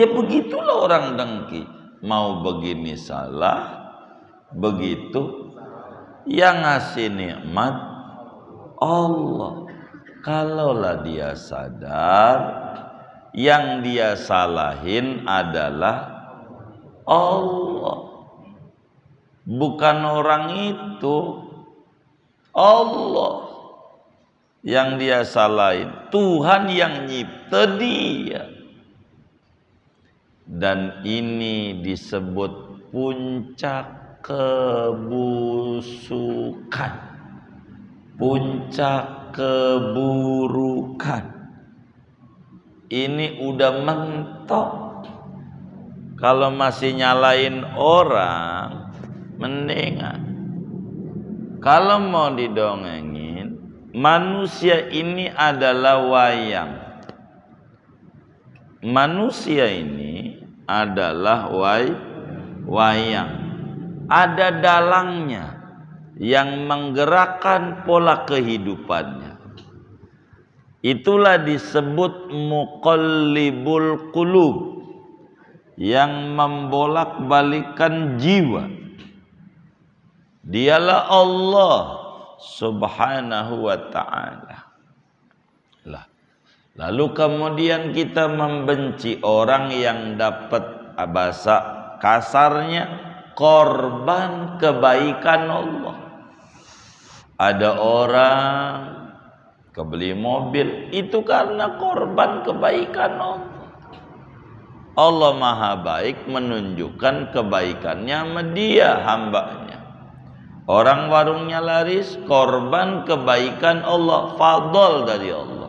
Ya begitulah orang dengki. Mau begini salah, begitu. Yang ngasih nikmat Allah. Kalaulah dia sadar, yang dia salahin adalah Allah, bukan orang itu. Allah yang dia salahin, Tuhan yang nyipta dia. Dan ini disebut puncak kebusukan, puncak keburukan. Ini udah mentok. Kalau masih nyalain orang, mendingan. Kalau mau didongengin, manusia ini adalah wayang. Manusia ini adalah wayang. Ada dalangnya yang menggerakkan pola kehidupannya. Itulah disebut muqallibul qulub, yang membolak-balikan jiwa. Dialah Allah Subhanahu wa ta'ala. Lalu kemudian kita membenci orang yang dapat, bahasa kasarnya, korban kebaikan Allah. Ada orang kebeli mobil, itu karena korban kebaikan Allah. Allah maha baik menunjukkan kebaikannya sama dia, hambanya. Orang warungnya laris, korban kebaikan Allah, fadl dari Allah,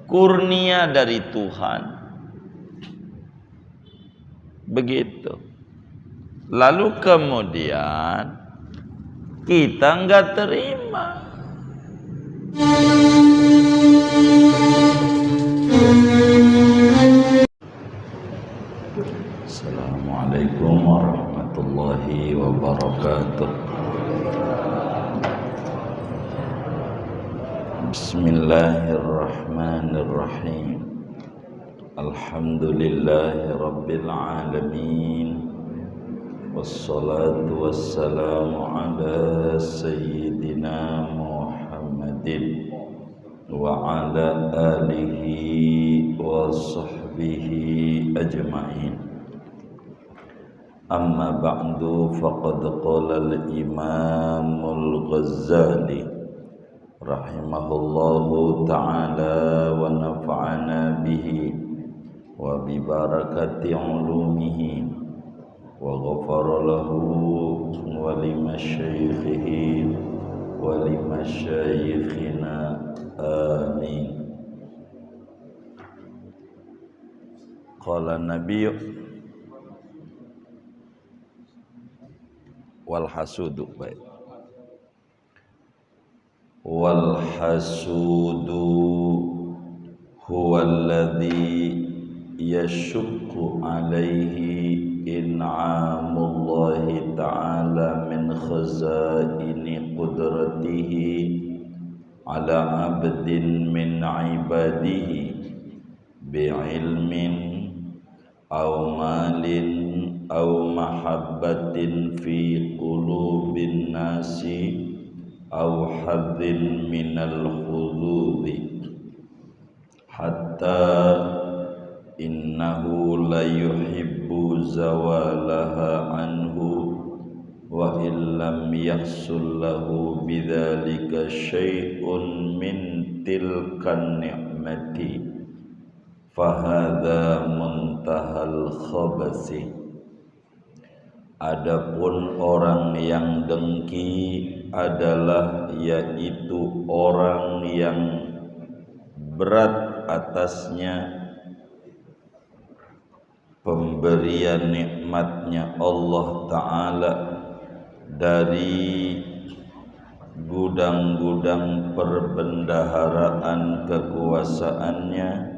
kurnia dari Tuhan. Begitu. Lalu kemudian kita nggak terima. Assalamualaikum warahmatullahi wabarakatuh. Bismillahirrahmanirrahim. Alhamdulillahi rabbil alamin. Wassalatu wassalamu ala sayyidina Muhammadin wa ala alihi wa sahbihi ajma'in. Amma ba'du, faqad qala al-Imamul Ghazali rahimahullahu ta'ala wa nafa'ana bihi wa bi barakati ulumihi wa ghafara lahu wa li masyaikhihi wa li masyaikhina, amin. Qala nabiyyu wal hasudu, baik, wal hasudu huwa alladhi yashukku alaihi in'amullahi ta'ala min khazaini qudratihi ala abdin min ibadihi bi'ilmin aw malin aw mahabbatin fi qulubin nasi aw hadzin minal hududi hatta innahu la yuhibbu zawalaha anhu wa illam yahsul lahu bidzalika syai'un min tilkan ni'mati fahadha muntahal khabasi. Adapun orang yang dengki adalah yaitu orang yang berat atasnya pemberian nikmatnya Allah Ta'ala dari gudang-gudang perbendaharaan kekuasaannya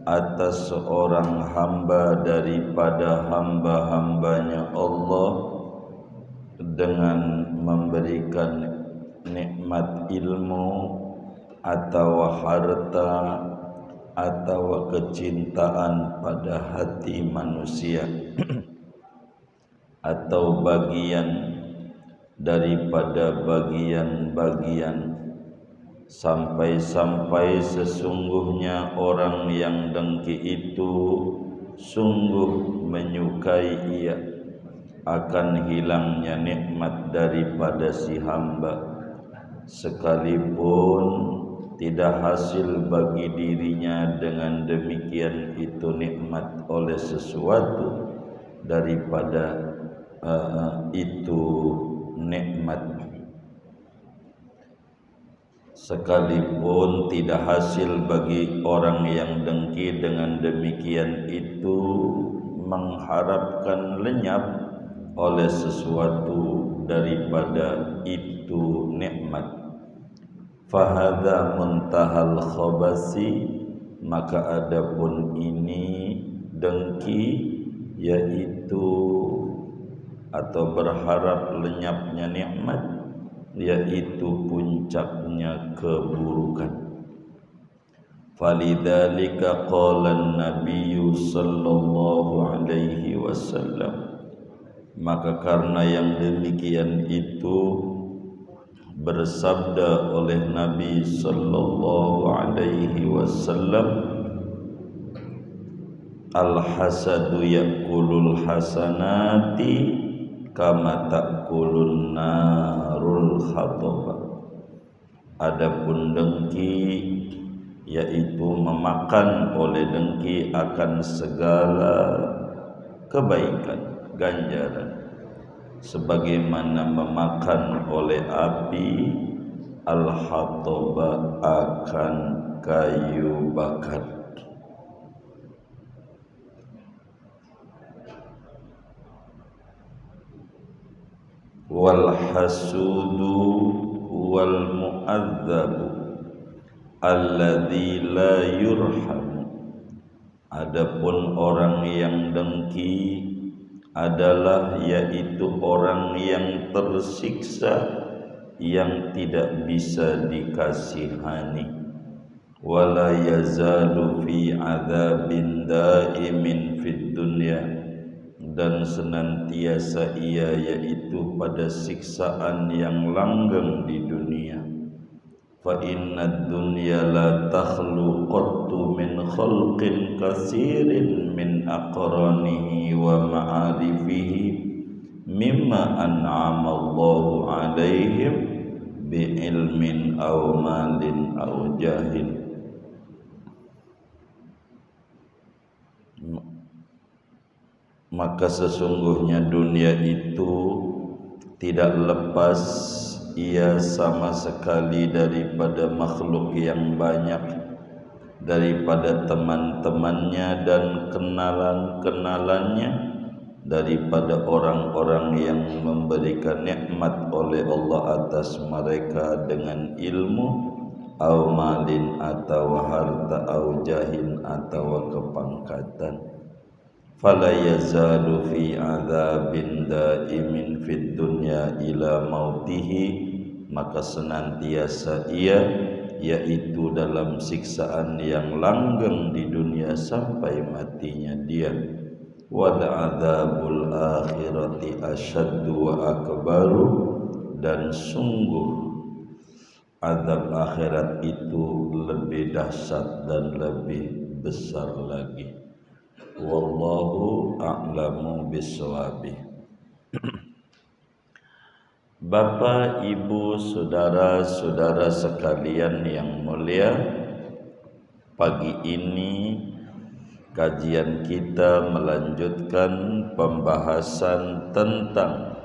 atas seorang hamba daripada hamba-hambanya Allah dengan memberikan nikmat ilmu atau harta atau kecintaan pada hati manusia atau bagian daripada bagian-bagian, sampai-sampai sesungguhnya orang yang dengki itu sungguh menyukai ia akan hilangnya nikmat daripada si hamba, sekalipun tidak hasil bagi dirinya dengan demikian itu nikmat oleh sesuatu daripada itu nikmat, sekalipun tidak hasil bagi orang yang dengki dengan demikian itu mengharapkan lenyap oleh sesuatu daripada itu nikmat. Fahadha muntahal khabasi, maka adapun ini dengki, yaitu atau berharap lenyapnya nikmat, yaitu puncaknya keburukan. Falidzalika qala an-nabiy sallallahu alaihi wasallam, maka karena yang demikian itu bersabda oleh Nabi sallallahu alaihi wasallam, al-hasadu yakulul hasanati kama takulun narul khataba. Adapun dengki, yaitu memakan oleh dengki akan segala kebaikan, ganjaran, sebagaimana memakan oleh api al-hataba akan kayu bakar. Wal hasudu wal mu'adzabu alladzi la yurham. Adapun orang yang dengki adalah yaitu orang yang tersiksa, yang tidak bisa dikasihani. Wala yazalu fi adzabin daimin fid dunya, dan senantiasa ia yaitu pada siksaan yang langgeng di dunia. Fa inna dunya la takhlu qattu min khalqin katsirin min aqranihi wa ma'arifihi mimma an'ama Allahu alaihim bi ilmin aw malin aw jahin. Maka sesungguhnya dunia itu tidak lepas ia sama sekali daripada makhluk yang banyak, daripada teman-temannya dan kenalan-kenalannya, daripada orang-orang yang memberikan nikmat oleh Allah atas mereka dengan ilmu, au malin atau harta, au jahin atau kepangkatan. Fala yazalu fi adzabin daimin fid dunya ila mautihi, maka senantiasa ia yaitu dalam siksaan yang langgeng di dunia sampai matinya dia. Wal adzabul akhirati asyaddu wa akbaru, dan sungguh azab akhirat itu lebih dahsyat dan lebih besar lagi. Wallahu a'lamu bissawabih. Bapak, Ibu, saudara-saudara sekalian yang mulia, pagi ini kajian kita melanjutkan pembahasan tentang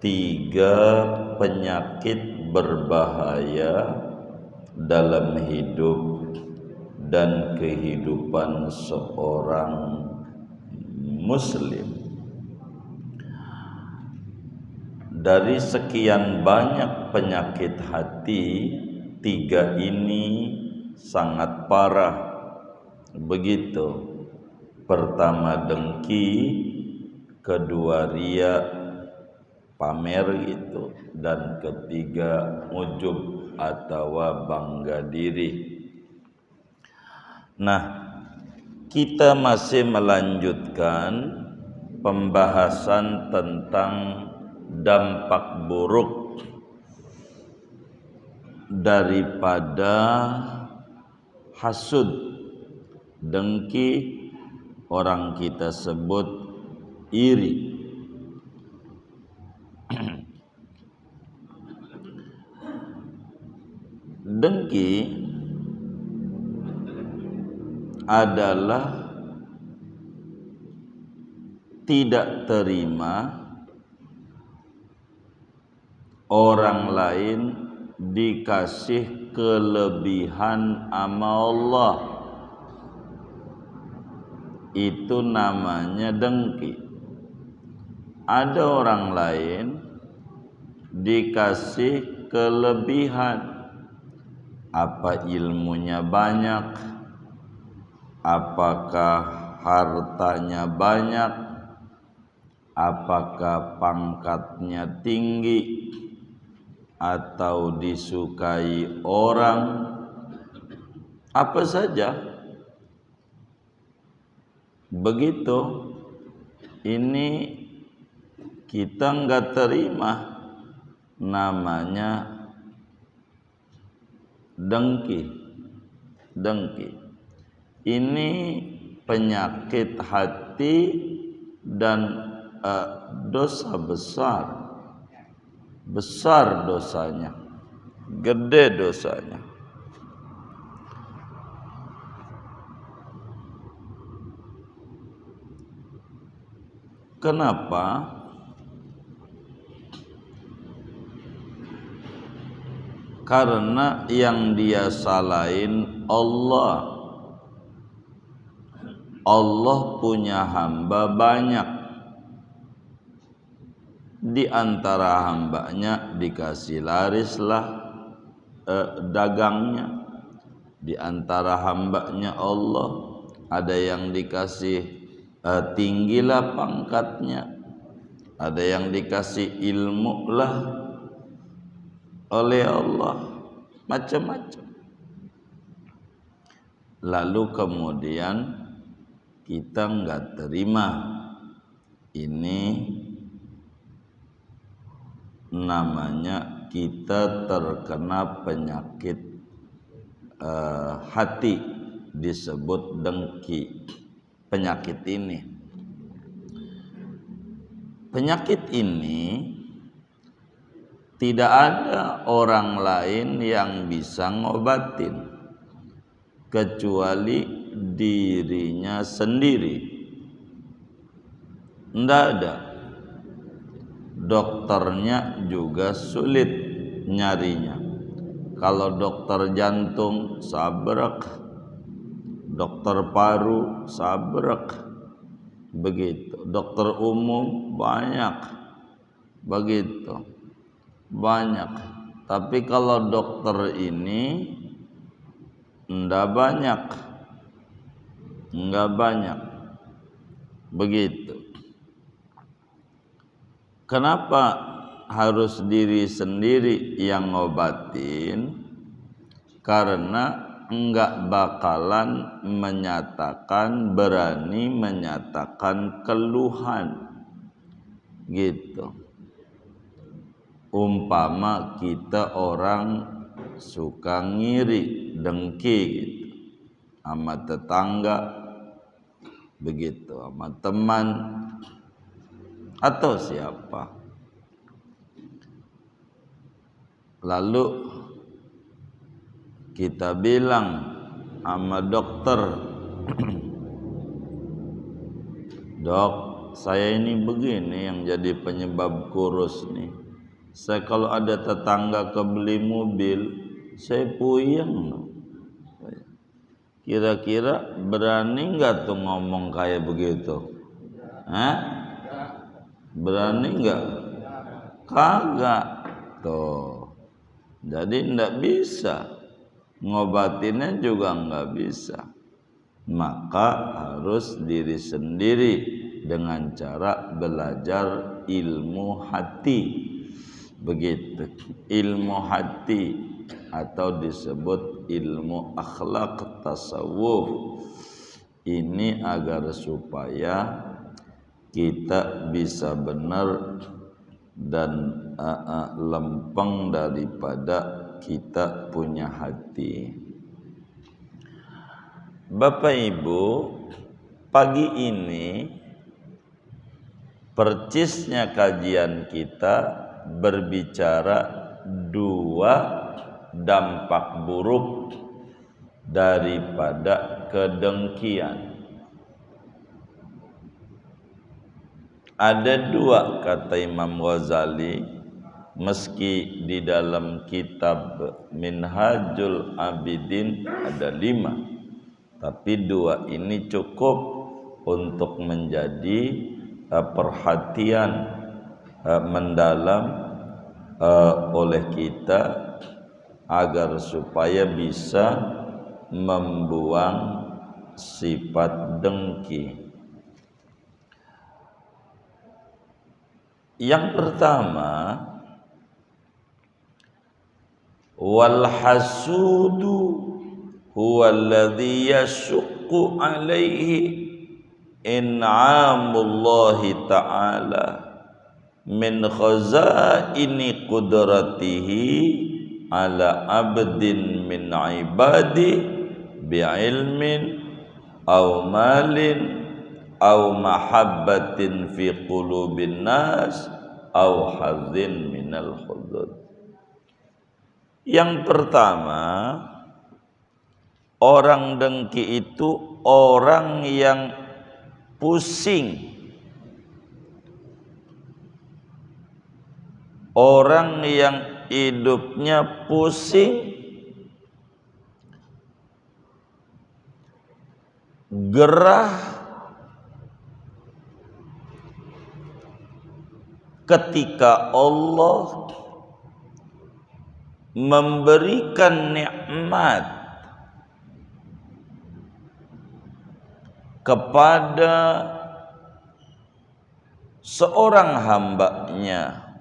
3 penyakit berbahaya dalam hidup dan kehidupan seorang muslim. Dari sekian banyak penyakit hati, 3 ini sangat parah. Begitu. Pertama dengki, kedua riya, pamer itu, dan ketiga ujub atau bangga diri. Nah, kita masih melanjutkan pembahasan tentang dampak buruk daripada hasud, dengki, orang kita sebut iri. Dengki adalah tidak terima orang lain dikasih kelebihan sama Allah. Itu namanya dengki. Ada orang lain dikasih kelebihan, apa ilmunya banyak, apakah hartanya banyak, apakah pangkatnya tinggi, atau disukai orang, apa saja. Begitu, ini kita enggak terima, namanya dengki. Dengki ini penyakit hati dan dosa besar. Besar dosanya, gede dosanya. Kenapa? Karena yang dia salahin Allah. Allah punya hamba banyak. Di antara hambanya dikasih larislah dagangnya. Di antara hambanya Allah ada yang dikasih tinggilah pangkatnya, ada yang dikasih ilmu lah oleh Allah, macam-macam. Lalu kemudian kita enggak terima. Ini namanya kita terkena penyakit hati, disebut dengki. Penyakit ini tidak ada orang lain yang bisa ngobatin kecuali dirinya sendiri. Tidak ada. Dokternya juga sulit nyarinya. Kalau dokter jantung sabrek, dokter paru sabrek, begitu. Dokter umum banyak, begitu, banyak. Tapi kalau dokter ini enggak banyak, begitu. Kenapa harus diri sendiri yang ngobatin? Karena enggak bakalan berani menyatakan keluhan, gitu. Umpama kita orang suka ngiri, dengki gitu, sama tetangga, begitu, sama teman atau siapa. Lalu kita bilang sama dokter, dok, saya ini begini yang jadi penyebab kurus nih. Saya kalau ada tetangga kebeli mobil, saya puyeng. Kira-kira berani nggak tuh ngomong kayak begitu? Berani nggak? Kagak tuh. Jadi nggak bisa, ngobatinnya juga nggak bisa. Maka harus diri sendiri dengan cara belajar ilmu hati. Begitu, ilmu hati. atau disebut ilmu akhlak tasawuf. Ini agar supaya kita bisa benar dan lempeng daripada kita punya hati. Bapak Ibu, pagi ini percisnya kajian kita berbicara 2 dampak buruk daripada kedengkian. Ada 2 kata Imam Ghazali, meski di dalam kitab Minhajul Abidin ada 5, tapi 2 ini cukup untuk menjadi perhatian mendalam oleh kita agar supaya bisa membuang sifat dengki. Yang pertama, wal hasudu huwa alladhi yashqu alaihi in'amullahi ta'ala min khazaini qudratihi ala abdin min ibadi bi'ilmin aw malin aw mahabbatin fi qulubin nas aw hadzin minal hudud. Yang pertama, orang dengki itu orang yang pusing, orang yang hidupnya pusing, gerah ketika Allah memberikan nikmat kepada seorang hambanya,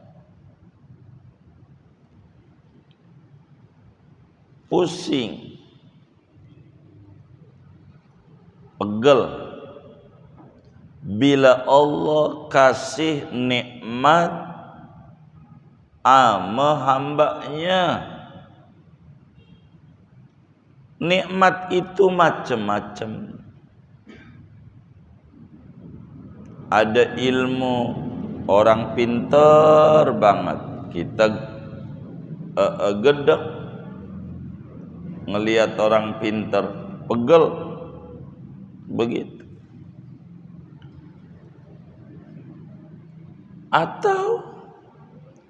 pusing, pegel bila Allah kasih nikmat ama hambanya. Nikmat itu macam-macam. Ada ilmu, orang pintar banget, kita gedek ngelihat orang pintar, pegel begitu. Atau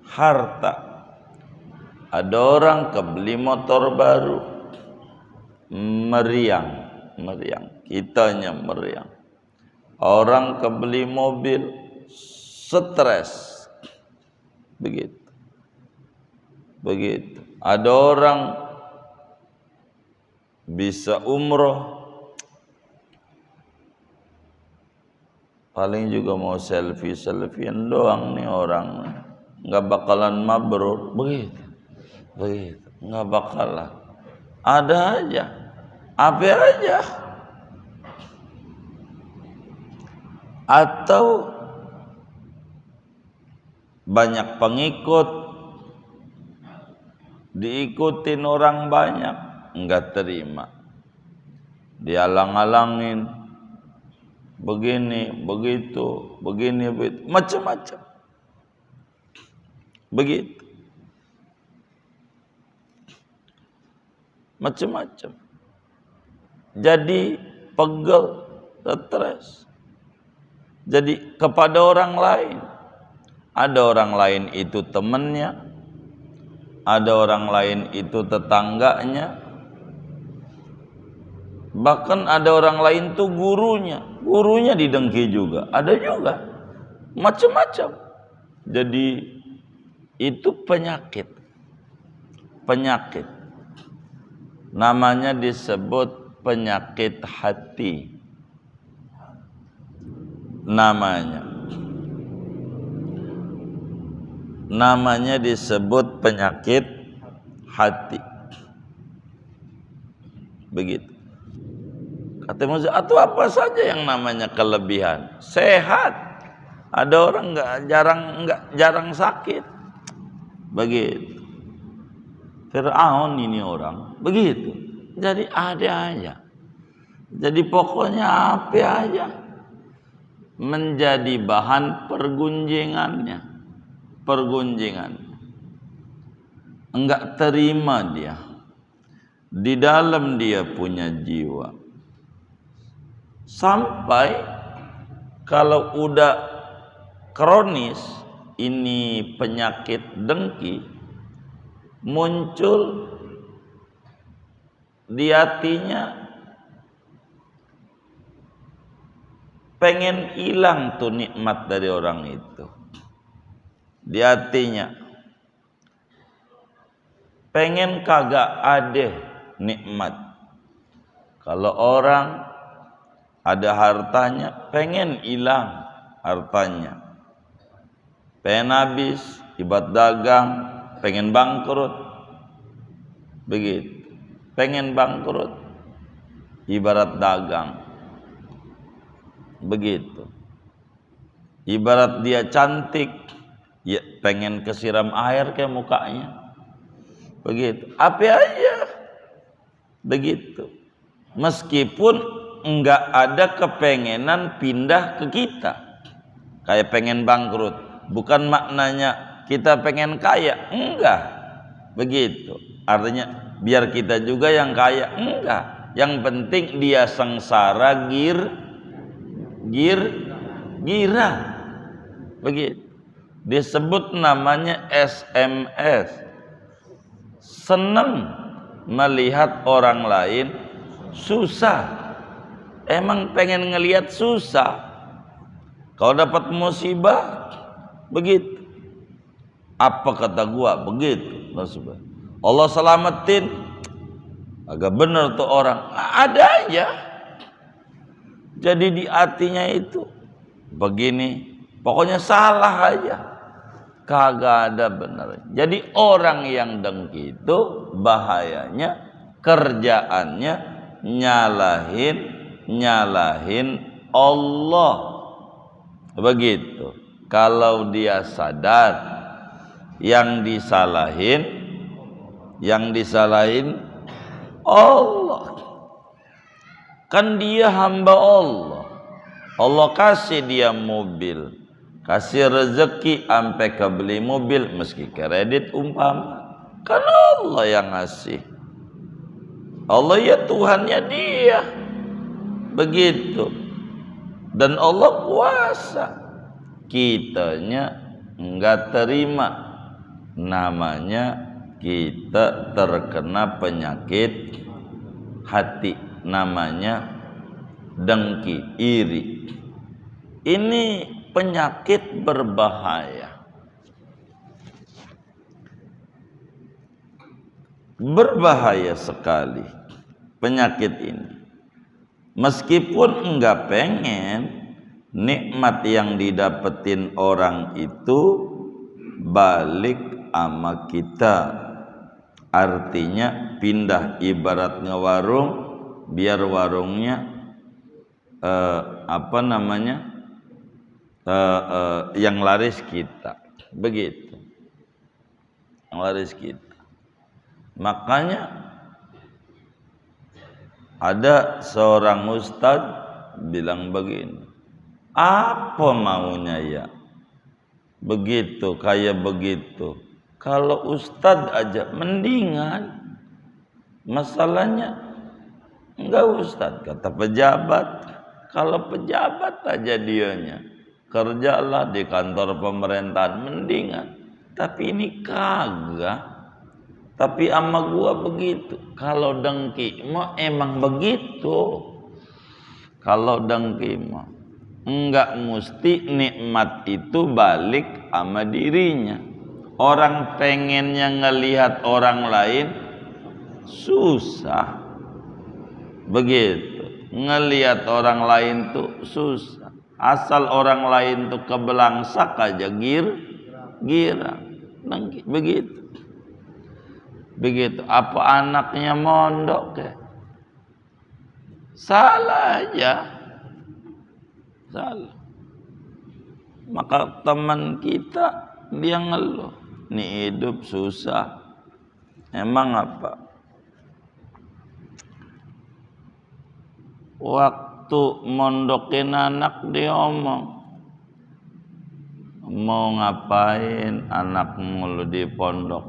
harta, ada orang kebeli motor baru, meriang, kitanya meriang. Orang kebeli mobil, stres, begitu. Ada orang bisa umroh, paling juga mau selfie-selfiean doang nih orang, nggak bakalan mabrur, begitu, nggak bakalan. Ada aja, apa aja. Atau banyak pengikut, diikutin orang banyak, nggak terima, dialang-alangin, begini, begitu, macam-macam, begitu, macam-macam. Jadi pegel, stres. Jadi kepada orang lain, ada orang lain itu temannya, ada orang lain itu tetangganya, bahkan ada orang lain tuh gurunya didengki juga, ada juga, macam-macam. Jadi itu penyakit, namanya disebut penyakit hati, namanya disebut penyakit hati. Begitu. Kata Musa, atau apa saja yang namanya kelebihan? Sehat. Ada orang jarang sakit. Begitu. Fir'aun ini orang begitu. Jadi ada aja. Jadi pokoknya apa aja menjadi bahan pergunjingannya. Enggak terima dia. Di dalam dia punya jiwa. Sampai kalau udah kronis ini penyakit dengki muncul di hatinya, pengen hilang tuh nikmat dari orang itu. Di hatinya pengen kagak ada nikmat. Kalau orang ada hartanya, pengen hilang hartanya. Pengen habis, ibarat dagang, pengen bangkrut. Begitu. Pengen bangkrut, ibarat dagang. Begitu. Ibarat dia cantik, ya pengen kesiram air ke mukanya. Begitu. Apa aja. Begitu. Meskipun enggak ada kepengenan pindah ke kita. Kayak pengen bangkrut. Bukan maknanya kita pengen kaya. Enggak. Begitu. Artinya biar kita juga yang kaya. Enggak. Yang penting dia sengsara gira. Begitu. Disebut namanya SMS. Senang melihat orang lain susah. Emang pengen ngelihat susah. Kalau dapat musibah begitu. Apa kata gua? Begitu. Allah selamatin. Agak bener tuh orang. Ada aja. Jadi di hatinya itu begini. Pokoknya salah aja. Kagak ada benar. Jadi orang yang dengki itu bahayanya kerjaannya nyalahin Allah. Begitu. Kalau dia sadar yang disalahin Allah. Kan dia hamba Allah. Allah kasih dia mobil, kasih rezeki sampai kebeli mobil meski kredit umpama. Kan Allah yang ngasih. Allah ya Tuhannya dia. Begitu. Dan Allah kuasa. Kitanya enggak terima. Namanya kita terkena penyakit hati. Namanya dengki, iri. Ini penyakit berbahaya. Berbahaya sekali penyakit ini. Meskipun enggak pengen nikmat yang didapetin orang itu balik sama kita. Artinya pindah ibarat ngewarung, biar warungnya yang laris kita. Begitu. Yang laris kita. Makanya ada seorang ustadz bilang begini, apa maunya ya? Begitu, kayak begitu. Kalau ustadz aja mendingan. Masalahnya enggak ustadz, kata pejabat. Kalau pejabat aja dianya, kerjalah di kantor pemerintahan mendingan. Tapi ini kagak. Tapi ama gua begitu. Kalau dengki mah emang begitu. Kalau dengki mah enggak mesti nikmat itu balik sama dirinya. Orang pengennya ngelihat orang lain susah. Begitu. Ngelihat orang lain tuh susah. Asal orang lain tuh kebelangsak aja gira. Begitu. Begitu. Apa anaknya mondok ya? Salah aja. Salah. Maka teman kita dia ngeluh, nih hidup susah. Emang apa? Waktu mondokin anak dia omong, mau ngapain anakmu lu di pondok?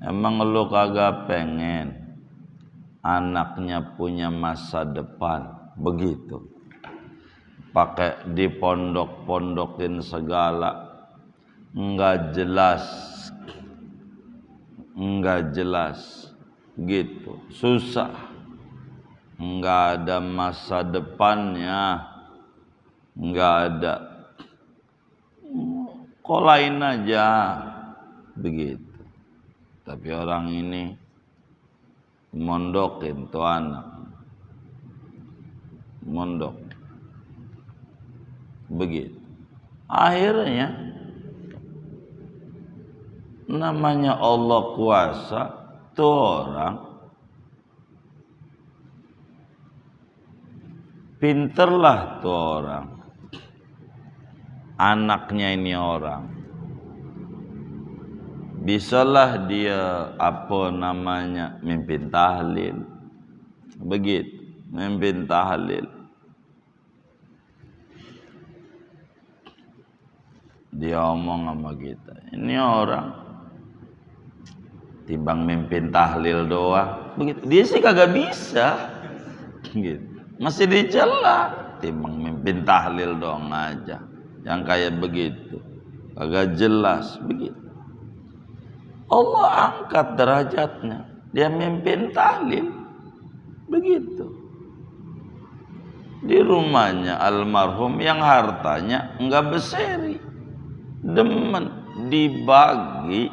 Emang lu kagak pengen anaknya punya masa depan? Begitu. Pakai dipondok-pondokin segala, enggak jelas gitu, susah, enggak ada masa depannya, enggak ada, kolain aja begitu. Tapi orang ini mondokin tuh anak, mondok begitu. Akhirnya namanya Allah kuasa, tuh orang pinterlah, tuh orang anaknya ini orang bisalah dia apa namanya mimpin tahlil, begitu, mimpin tahlil. Dia omong sama kita, ini orang timbang mimpin tahlil doang, begitu. Dia sih kagak bisa, gitu. Masih dicela, timbang mimpin tahlil doang aja, yang kayak begitu, kagak jelas, begitu. Allah angkat derajatnya, dia mimpin tahlil, begitu. Di rumahnya almarhum yang hartanya enggak berseri, demen dibagi,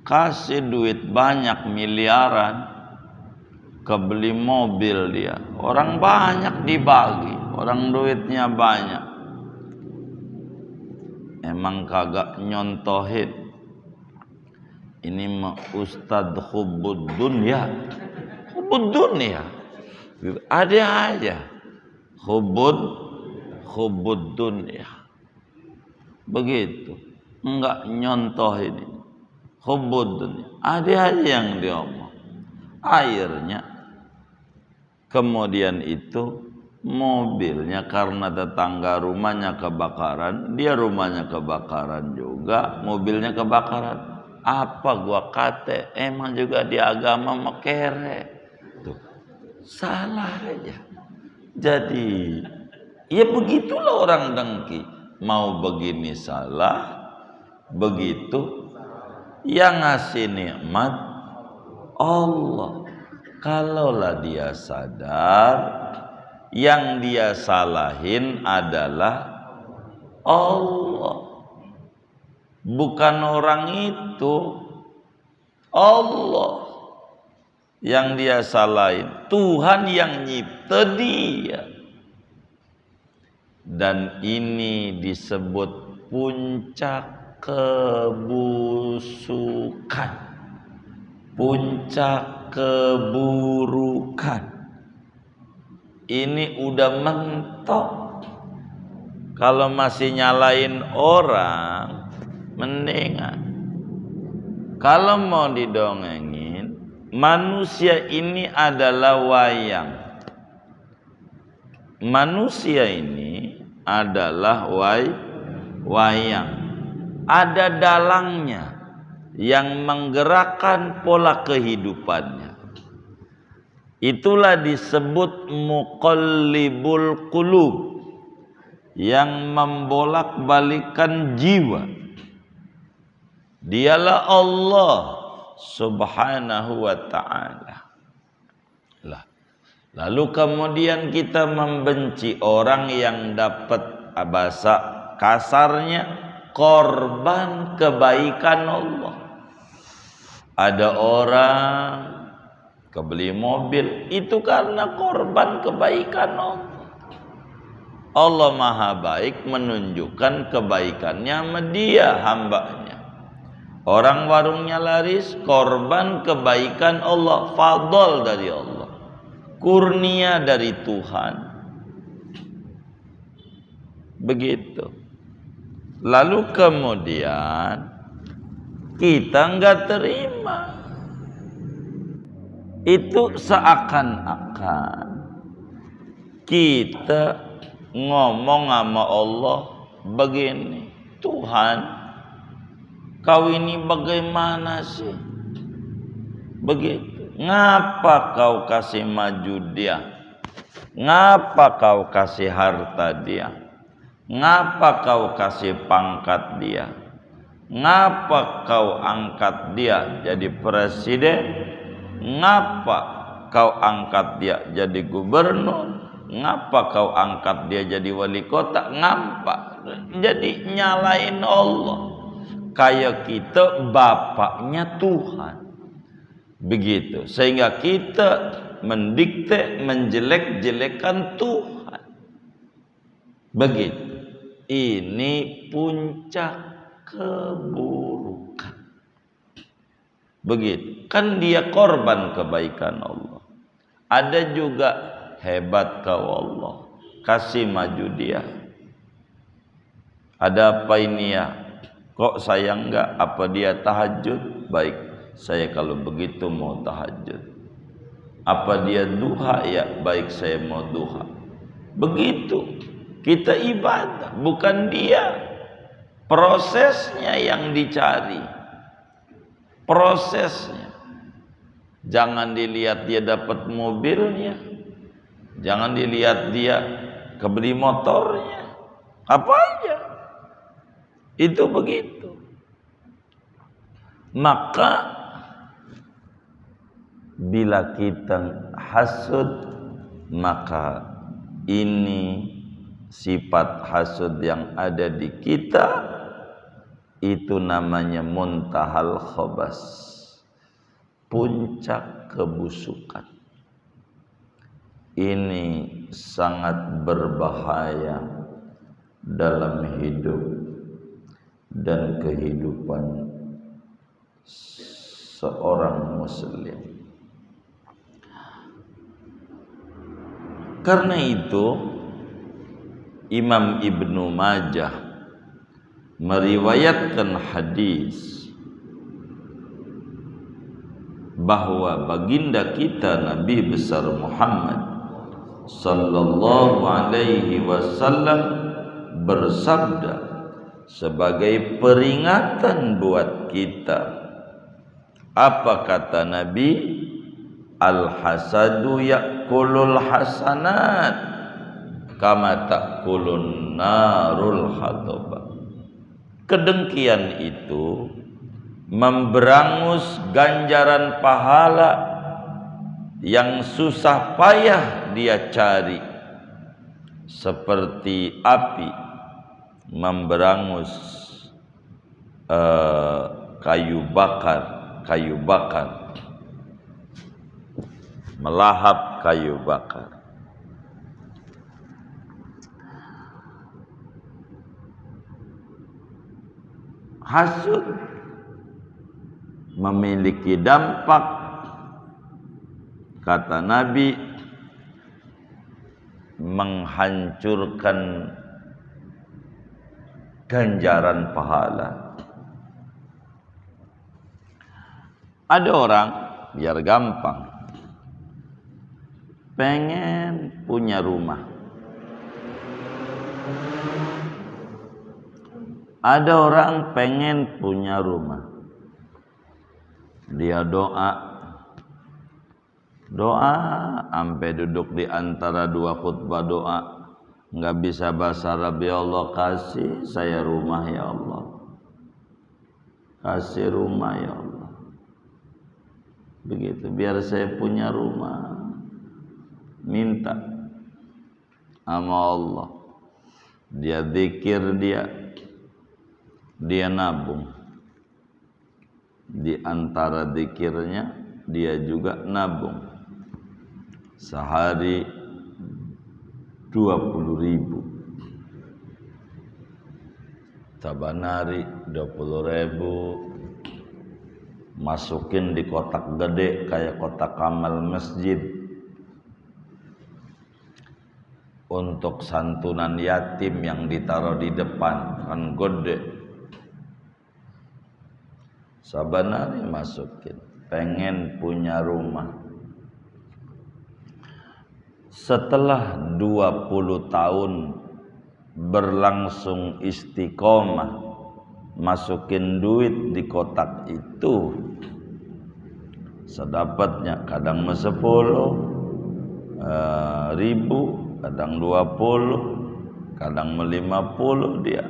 kasih duit banyak miliaran, kebeli mobil dia, orang banyak dibagi, orang duitnya banyak. Emang kagak nyontohin, ini mah Ustadz hubbud dunya, ada aja hubbud dunya. Begitu, enggak nyontoh ini hubbud dunya, ada aja yang diomong. Akhirnya kemudian itu mobilnya karena tetangga rumahnya kebakaran, dia rumahnya kebakaran juga, mobilnya kebakaran. Apa gua kate, emang juga di agama mekere tuh, salah aja. Jadi ya begitulah orang dengki. Mau begini salah, begitu. Yang ngasih nikmat Allah. Kalaulah dia sadar, yang dia salahin adalah Allah, bukan orang itu. Allah yang dia salahin, Tuhan yang nyipta dia. Dan ini disebut puncak kebusukan, puncak keburukan. Ini udah mentok. Kalau masih nyalain orang, mendingan. Kalau mau didongengin, manusia ini adalah wayang. Manusia ini adalah wayang. Ada dalangnya yang menggerakkan pola kehidupannya. Itulah disebut muqallibul qulub, yang membolak-balikan jiwa. Dialah Allah Subhanahu wa ta'ala. Lalu kemudian kita membenci orang yang dapat, bahasa kasarnya, korban kebaikan Allah. Ada orang kebeli mobil, itu karena korban kebaikan Allah. Allah Maha Baik menunjukkan kebaikannya sama dia, hambanya. Orang warungnya laris, korban kebaikan Allah, fadl dari Allah, kurnia dari Tuhan. Begitu. Lalu kemudian kita nggak terima. Itu seakan-akan kita ngomong sama Allah begini, Tuhan, kau ini bagaimana sih? Begitu. Ngapa kau kasih maju dia? Ngapa kau kasih harta dia? Ngapa kau kasih pangkat dia? Ngapa kau angkat dia jadi presiden? Ngapa kau angkat dia jadi gubernur? Ngapa kau angkat dia jadi wali kota? Ngapa? Jadi nyalain Allah. Kayak kita bapaknya Tuhan. Begitu. Sehingga kita mendikte, menjelek-jelekan Tuhan. Begitu. Ini puncak keburukan. Begitu. Kan dia korban kebaikan Allah. Ada juga hebat kau Allah, kasih maju dia. Ada apa ini ya? Kok saya enggak? Apa dia tahajud? Baik, saya kalau begitu mau tahajud. Apa dia duha? Ya, baik, saya mau duha. Begitu. Kita ibadah, bukan dia. Prosesnya yang dicari. Prosesnya. Jangan dilihat dia dapat mobilnya. Jangan dilihat dia kebeli motornya. Apa aja. Itu begitu. Maka bila kita hasud, maka ini sifat hasud yang ada di kita, itu namanya muntahal khabas, puncak kebusukan. Ini sangat berbahaya dalam hidup dan kehidupan seorang muslim. Karena itu Imam Ibnu Majah meriwayatkan hadis bahwa baginda kita Nabi besar Muhammad sallallahu alaihi wasallam bersabda sebagai peringatan buat kita. Apa kata Nabi? Al-hasadu ya'kulul hasanat kama ta'kulun narul hataba. Kedengkian itu memberangus ganjaran pahala yang susah payah dia cari, seperti api memberangus kayu bakar, melahap kayu bakar. Hasud memiliki dampak, kata Nabi, menghancurkan ganjaran pahala. Ada orang, biar gampang, pengen punya rumah. Ada orang pengen punya rumah. Dia doa sampai duduk di antara dua khutbah doa, nggak bisa bahasa Arab. Ya Allah, kasih saya rumah ya Allah, kasih rumah ya Allah. Begitu, biar saya punya rumah. Minta sama Allah. Dia zikir, dia nabung. Di antara zikirnya dia juga nabung. Sehari 20.000, Tabanari 20.000, masukin di kotak gede kayak kotak amal masjid untuk santunan yatim yang ditaruh di depan kan gede. Sabanari masukin, pengen punya rumah. Setelah 20 tahun berlangsung istiqomah masukin duit di kotak itu, sedapatnya kadang 10.000, kadang 20, kadang 50 dia.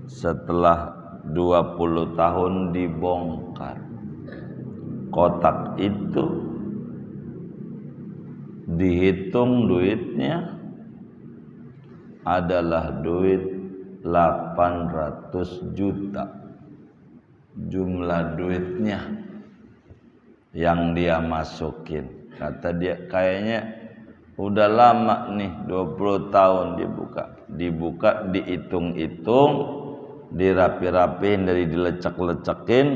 Setelah 20 tahun dibongkar kotak itu, dihitung duitnya adalah duit 800 juta jumlah duitnya yang dia masukin. Kata dia, kayaknya udah lama nih 20 tahun dibuka dihitung-hitung, dirapi-rapiin, dari dilecek-lecekin,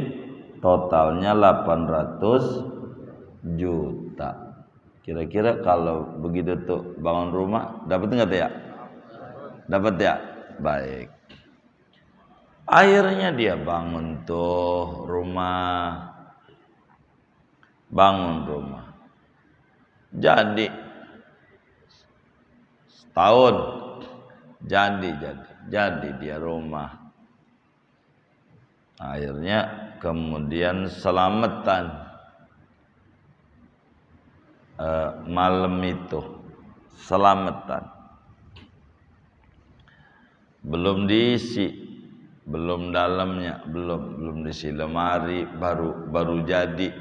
totalnya 800 juta. Kira-kira kalau begitu tuh bangun rumah dapat enggak ya? Dapat ya? Baik. Akhirnya dia bangun tuh rumah. Bangun rumah. Jadi setahun jadi dia rumah. Akhirnya kemudian selamatan malam itu, selamatan belum diisi, belum dalamnya, belum diisi lemari, baru jadi,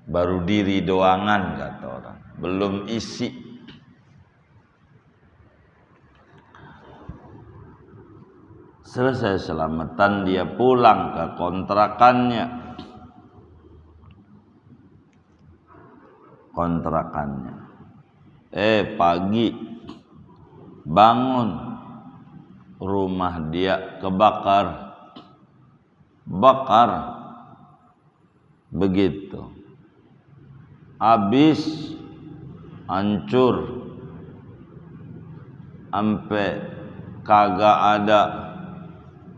baru diri doangan kata orang, belum isi. Selesai selamatan dia pulang ke kontrakannya. Pagi bangun, rumah dia kebakar. Begitu. Habis, hancur. Sampai kagak ada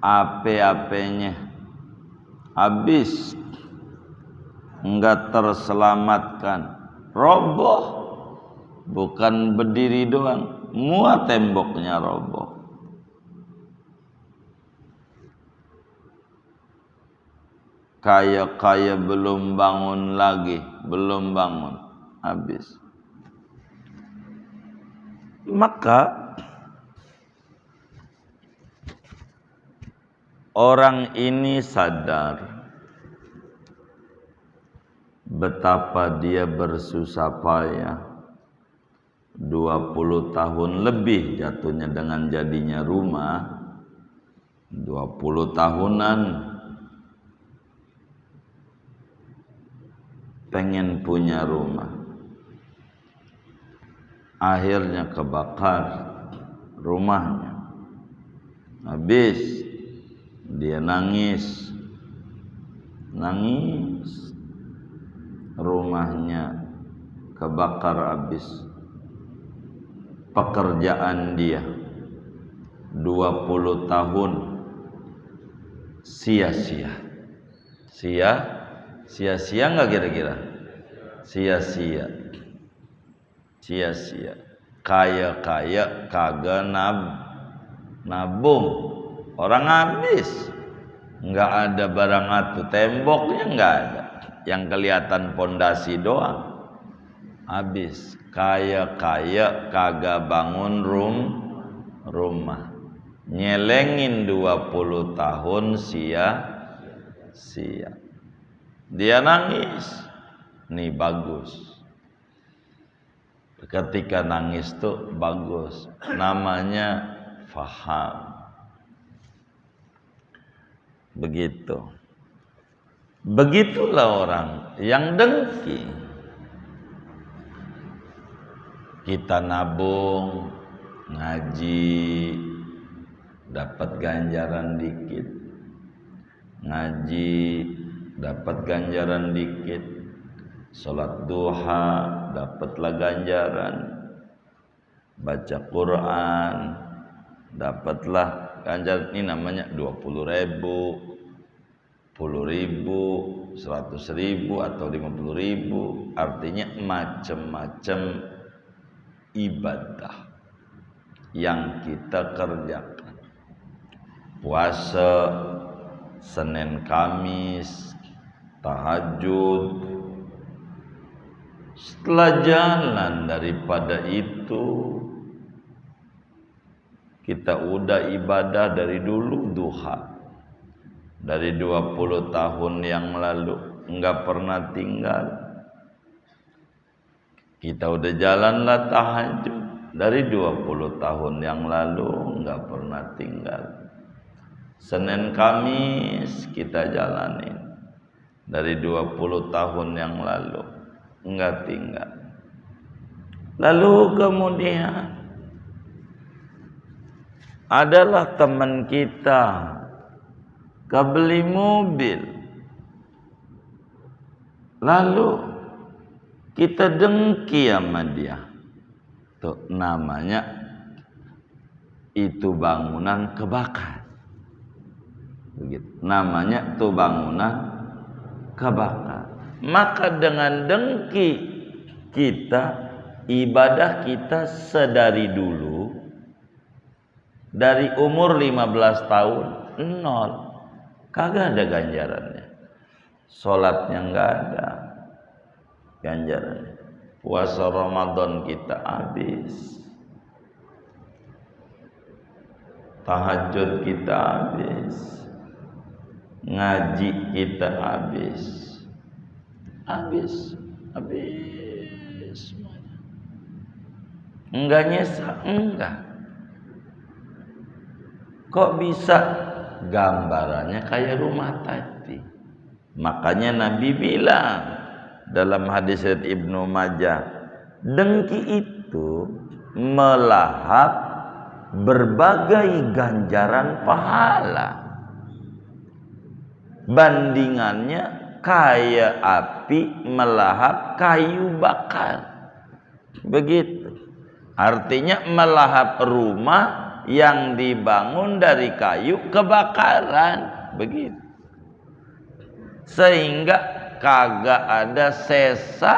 AP-nya, habis, enggak terselamatkan, roboh, bukan berdiri doang, semua temboknya roboh. Kaya belum bangun lagi, habis. Maka orang ini sadar betapa dia bersusah payah 20 tahun lebih jatuhnya dengan jadinya rumah, 20 tahunan pengen punya rumah. Akhirnya kebakar rumahnya. Habis dia nangis, rumahnya kebakar habis. Pekerjaan dia 20 tahun sia-sia. Sia-sia enggak kira-kira? Sia-sia. Kaya kagak nabung. Orang habis, nggak ada barang atu, temboknya nggak ada, yang kelihatan pondasi doang. Habis, kaya kagak bangun rumah, nyelengin 20 tahun sia-sia. Dia nangis, nih bagus. Ketika nangis tuh bagus, namanya faham. Begitulah orang yang dengki. Kita nabung, ngaji, dapat ganjaran dikit. Ngaji, dapat ganjaran dikit. Salat duha, dapatlah ganjaran. Baca Quran, dapatlah ganjaran. Ini namanya 20.000, 10.000, 100.000 atau 50.000. Artinya macam-macam ibadah yang kita kerjakan. Puasa Senin Kamis, tahajud. Setelah jalan daripada itu, kita udah ibadah dari dulu duha. Dari 20 tahun yang lalu enggak pernah tinggal. Kita udah jalanlah tahajud dari 20 tahun yang lalu enggak pernah tinggal. Senin Kamis kita jalanin dari 20 tahun yang lalu enggak tinggal. Lalu kemudian adalah teman kita kebeli mobil, lalu kita dengki sama dia. Tuh namanya itu bangunan kebakar. Begitu. Namanya tuh bangunan kebakar. Maka dengan dengki kita, ibadah kita sedari dulu, dari umur 15 tahun, 0. Kagak ada ganjarannya. Sholatnya enggak ada ganjarannya. Puasa Ramadan kita habis. Tahajud kita habis. Ngaji kita habis. Habis semuanya. Enggak nyesal, enggak. Kok bisa? Gambarannya kayak rumah tadi. Makanya Nabi bilang dalam hadis Ibnu Majah, dengki itu melahap berbagai ganjaran pahala. Bandingannya kayak api melahap kayu bakar. Begitu. Artinya melahap rumah yang dibangun dari kayu kebakaran. Begitu. Sehingga kagak ada sisa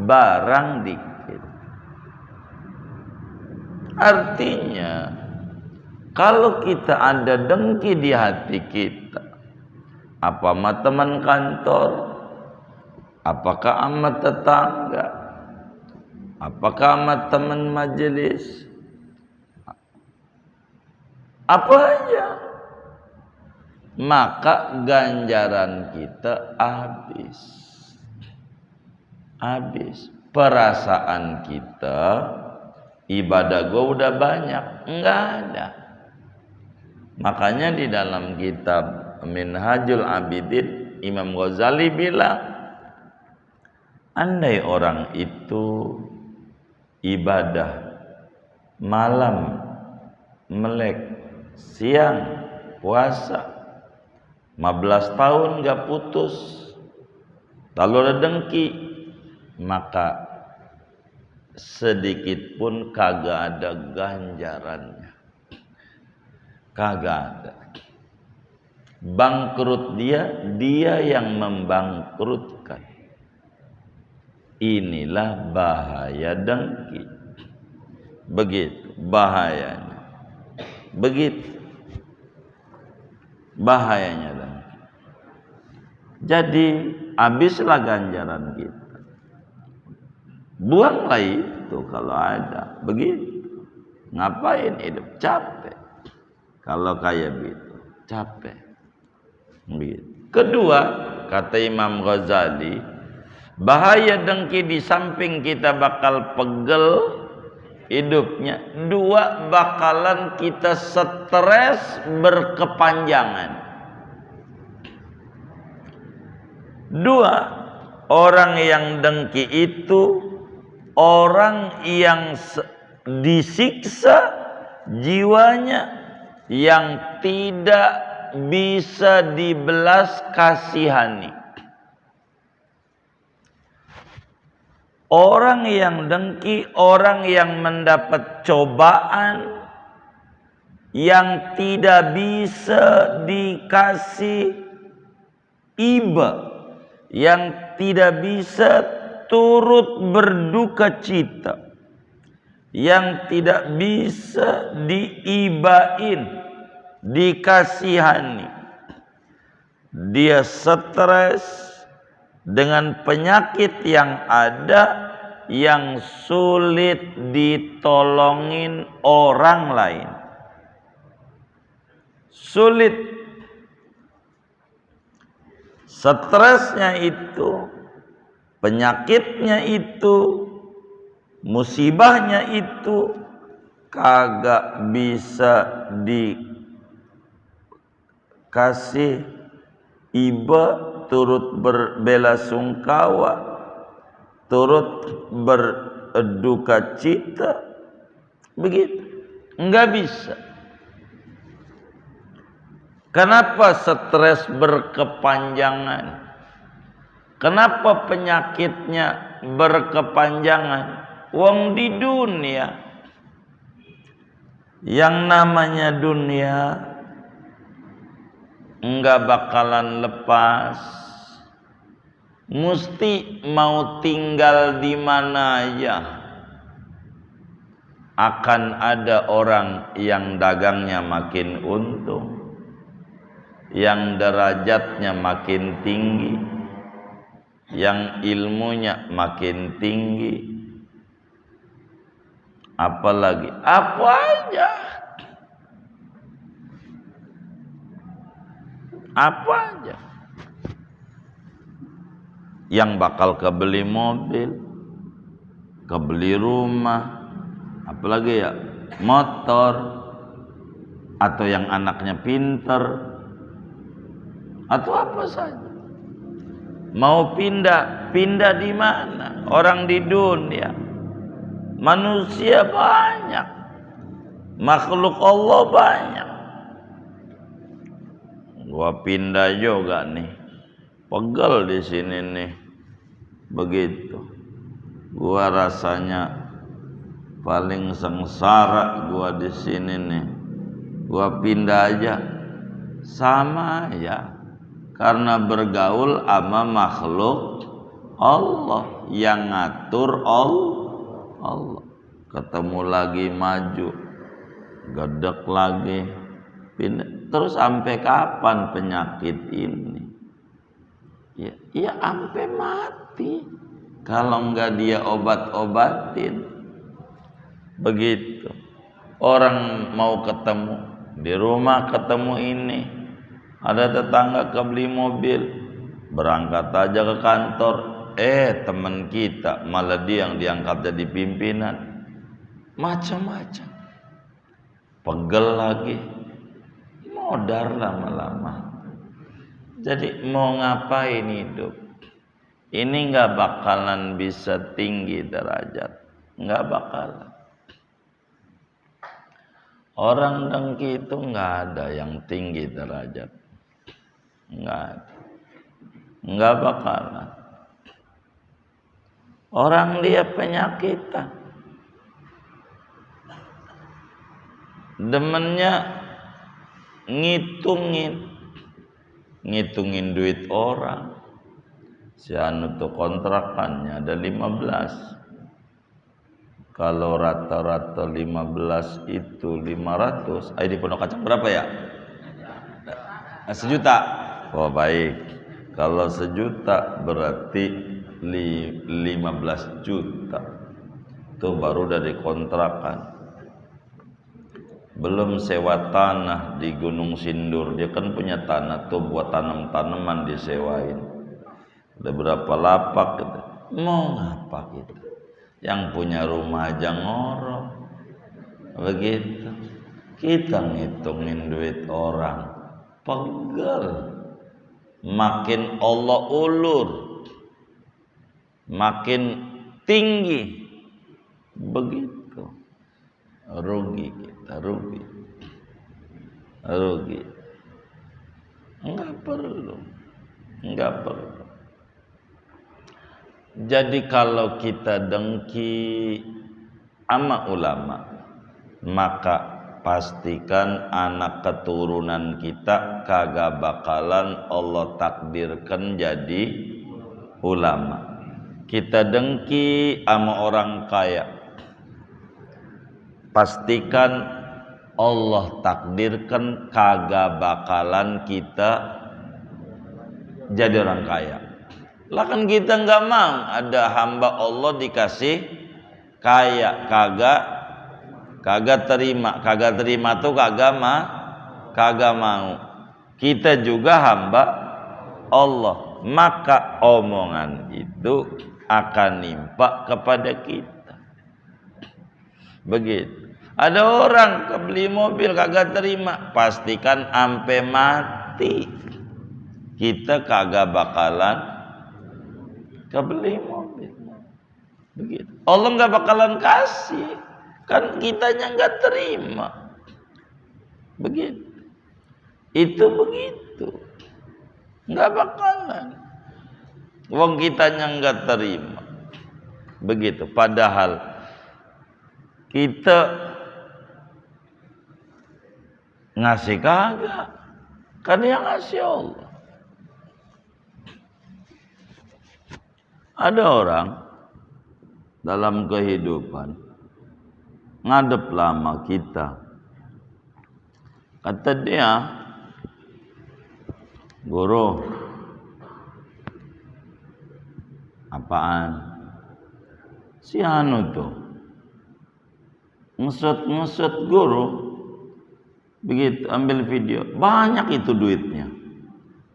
barang dikit. Artinya kalau kita ada dengki di hati kita, apa sama teman kantor, apakah sama tetangga, apakah sama teman majelis, apa aja, maka ganjaran kita habis. Perasaan kita, ibadah gue udah banyak, enggak ada. Makanya di dalam kitab Minhajul Abidin, Imam Ghazali bilang, andai orang itu ibadah malam melek, siang puasa, 15 tahun gak putus, lalu ada dengki, maka sedikit pun kagak ada ganjarannya. Kagak ada. Bangkrut dia yang membangkrutkan. Inilah bahaya dengki. Begitu bahayanya. Begitu bahayanya dengki. Jadi habislah ganjaran kita. Buanglah itu kalau ada. Begitu. Ngapain hidup? Capek. Kalau kayak begitu, capek. Begitu. Kedua, kata Imam Ghazali, bahaya dengki di samping kita bakal pegel hidupnya, dua, bakalan kita stres berkepanjangan. Dua, orang yang dengki itu orang yang disiksa jiwanya, yang tidak bisa dibelas kasihani. Orang yang dengki, orang yang mendapat cobaan yang tidak bisa dikasih iba, yang tidak bisa turut berduka cita, yang tidak bisa diibain, dikasihani. Dia stres dengan penyakit yang ada yang sulit ditolongin orang lain. Sulit. Stresnya itu, penyakitnya itu, musibahnya itu kagak bisa dikasih iba, turut berbelasungkawa, turut berduka cita, begitu, enggak bisa. Kenapa stres berkepanjangan? Kenapa penyakitnya berkepanjangan? Wong di dunia, yang namanya dunia enggak bakalan lepas. Mesti mau tinggal di mana aja, akan ada orang yang dagangnya makin untung, yang derajatnya makin tinggi, yang ilmunya makin tinggi. Apalagi apa aja, apa aja, yang bakal kebeli mobil, kebeli rumah, apalagi ya motor, atau yang anaknya pinter, atau apa saja. Mau pindah di mana? Orang di dunia, manusia banyak, makhluk Allah banyak. Gua pindah juga nih, pegel di sini nih, begitu. Gua rasanya paling sengsara gua di sini nih. Gua pindah aja, sama ya, karena bergaul sama makhluk Allah yang ngatur Allah. Ketemu lagi maju, gedek lagi, pindah. Terus sampai kapan penyakit ini? Ya sampai mati kalau enggak dia obat-obatin. Begitu. Orang mau ketemu di rumah, ketemu ini, ada tetangga kebeli mobil, berangkat aja ke kantor, teman kita malah dia yang diangkat jadi pimpinan. Macam-macam. Pegel lagi, modar lama-lama. Jadi mau ngapain hidup? Ini nggak bakalan bisa tinggi derajat, nggak bakalan. Orang dengki itu nggak ada yang tinggi derajat, nggak ada, nggak bakalan. Orang dia penyakitan, demennya ngitungin duit orang. Si anu tuh kontrakannya ada 15. Kalau rata-rata 15 itu 500. Di Pondok Kacang berapa ya? 1 juta. Oh baik. Kalau 1 juta berarti 15 juta. Itu baru dari kontrakan. Belum sewa tanah di Gunung Sindur. Dia kan punya tanah tuh buat tanam-tanaman disewain. Ada berapa lapak gitu. Mau ngapa gitu? Yang punya rumah aja ngorok. Begitu. Kita ngitungin duit orang, pegel. Makin Allah ulur, makin tinggi. Begitu. Rugi kita, rugi. perlu. Enggak perlu. Jadi kalau kita dengki sama ulama, maka pastikan anak keturunan kita kagak bakalan Allah takdirkan jadi ulama. Kita dengki sama orang kaya, pastikan Allah takdirkan kagak bakalan kita jadi orang kaya. Lah kan kita nggak mau ada hamba Allah dikasih kaya, kagak terima tuh kagak mau. Kita juga hamba Allah, maka omongan itu akan nimpa kepada kita. Begitu. Ada orang kebeli mobil kagak terima, pastikan ampe mati kita kagak bakalan kebeli mobil. Begitu. Allah nggak bakalan kasih, kan kitanya nggak terima. Begitu. Itu begitu. Nggak bakalan. Wong kitanya nggak terima. Begitu. Padahal kita ngasih kagak, kan yang ngasih Allah. Ada orang dalam kehidupan ngadep lama kita, kata dia, guru, apaan? Si anu tuh ngesut guru, begitu ambil video, banyak itu duitnya.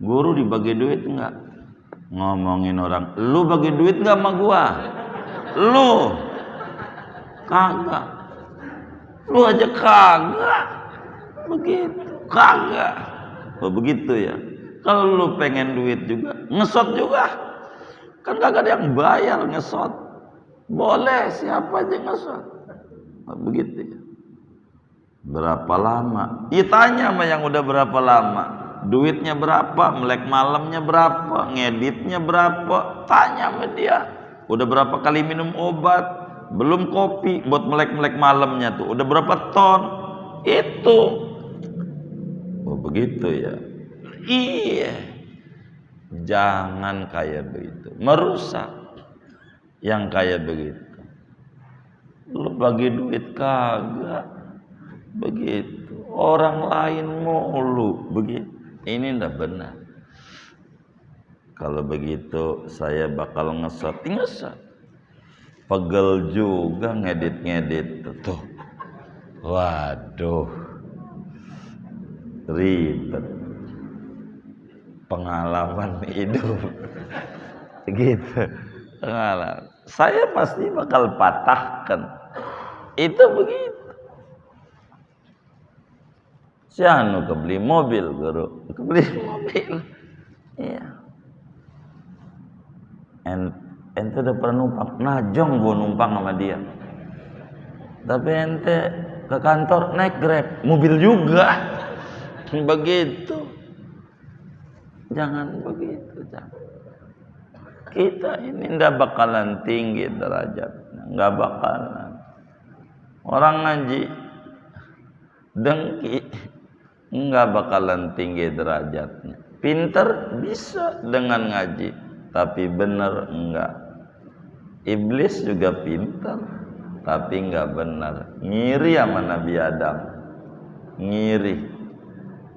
Guru dibagi duit enggak? Ngomongin orang, lu bagi duit enggak sama gua? Lu kagak, lu aja kagak, begitu kagak. Oh begitu ya. Kalau lu pengen duit juga, ngesot juga, kan kagak ada yang bayar ngesot. Boleh siapa aja ngesot. Oh, begitu ya. Berapa lama? Iya tanya sama yang udah berapa lama. Duitnya berapa, melek malamnya berapa, ngeditnya berapa, tanya sama dia. Udah berapa kali minum obat, belum kopi buat melek-melek malamnya tuh, udah berapa ton, itu. Oh begitu ya. Iya. Jangan kayak begitu, merusak yang kayak begitu. Lu bagi duit kagak, begitu. Orang lain mulu, begitu. Ini ndak benar. Kalau begitu saya bakal ngesot. Pegel juga ngedit tuh. Waduh. Ribet. Pengalaman hidup. Gitu. Pengalaman. Saya pasti bakal patahkan. Itu begitu. Si anu kebeli mobil, guru. Kebeli mobil. Iya. Ente udah pernah numpang, najong gua numpang sama dia. Tapi ente ke kantor naik Grab, mobil juga. Begitu. Jangan begitu, jangan. Kita ini ndak bakalan tinggi derajatnya, nggak bakalan. Orang ngaji dengki nggak bakalan tinggi derajatnya. Pinter bisa dengan ngaji, tapi benar enggak. Iblis juga pinter, tapi enggak benar. Ngiri sama Nabi Adam. Ngiri.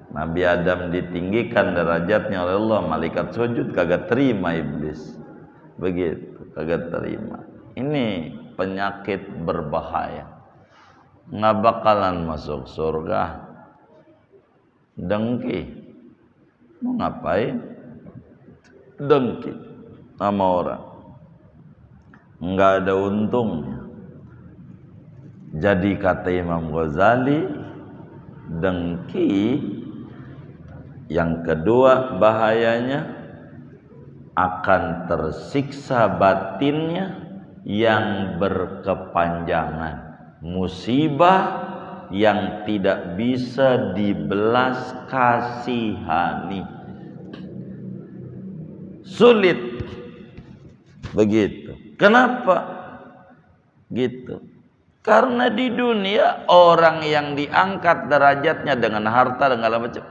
Nabi Adam ditinggikan derajatnya oleh Allah, malaikat sujud kagak terima iblis. Begitu, kagak terima. Ini penyakit berbahaya. Nggak bakalan masuk surga. Dengki. Mau ngapain? Dengki sama orang. Nggak ada untungnya. Jadi kata Imam Ghazali, dengki yang kedua bahayanya akan tersiksa batinnya yang berkepanjangan. Musibah yang tidak bisa dibelas kasihani. sulit. Begitu. Kenapa? Gitu. Karena di dunia orang yang diangkat derajatnya dengan harta dan segala macam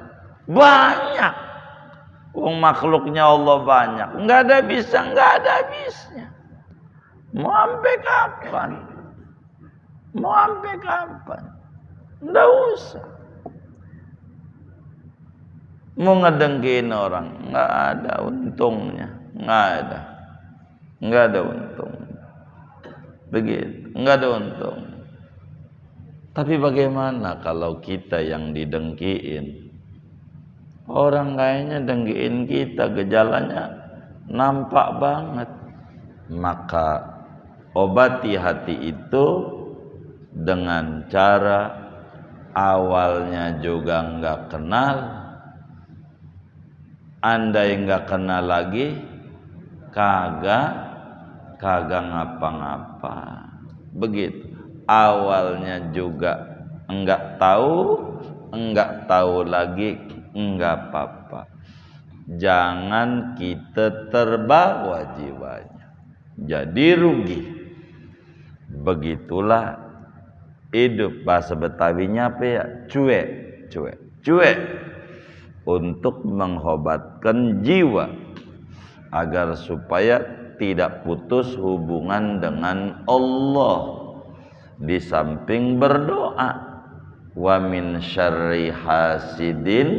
banyak. Makhluknya Allah banyak, nggak ada habisnya. Mau sampai kapan? Nggak usah. Mau ngedengkin orang, nggak ada untungnya, nggak ada untungnya. Begitu, nggak ada untung. Tapi bagaimana kalau kita yang didengkiin? Orang kayaknya dengkiin kita, gejalanya nampak banget. Maka obati hati itu dengan cara awalnya juga nggak kenal, andai nggak kenal lagi, kagak ngapa-ngapa. Begitu. Awalnya juga enggak tahu lagi, enggak apa-apa. Jangan kita terbawa jiwanya, jadi rugi. Begitulah hidup. Bahasa Betawinya apa ya? Cuek untuk menghobatkan jiwa agar supaya tidak putus hubungan dengan Allah. Di samping berdoa, wa min syarri hasidin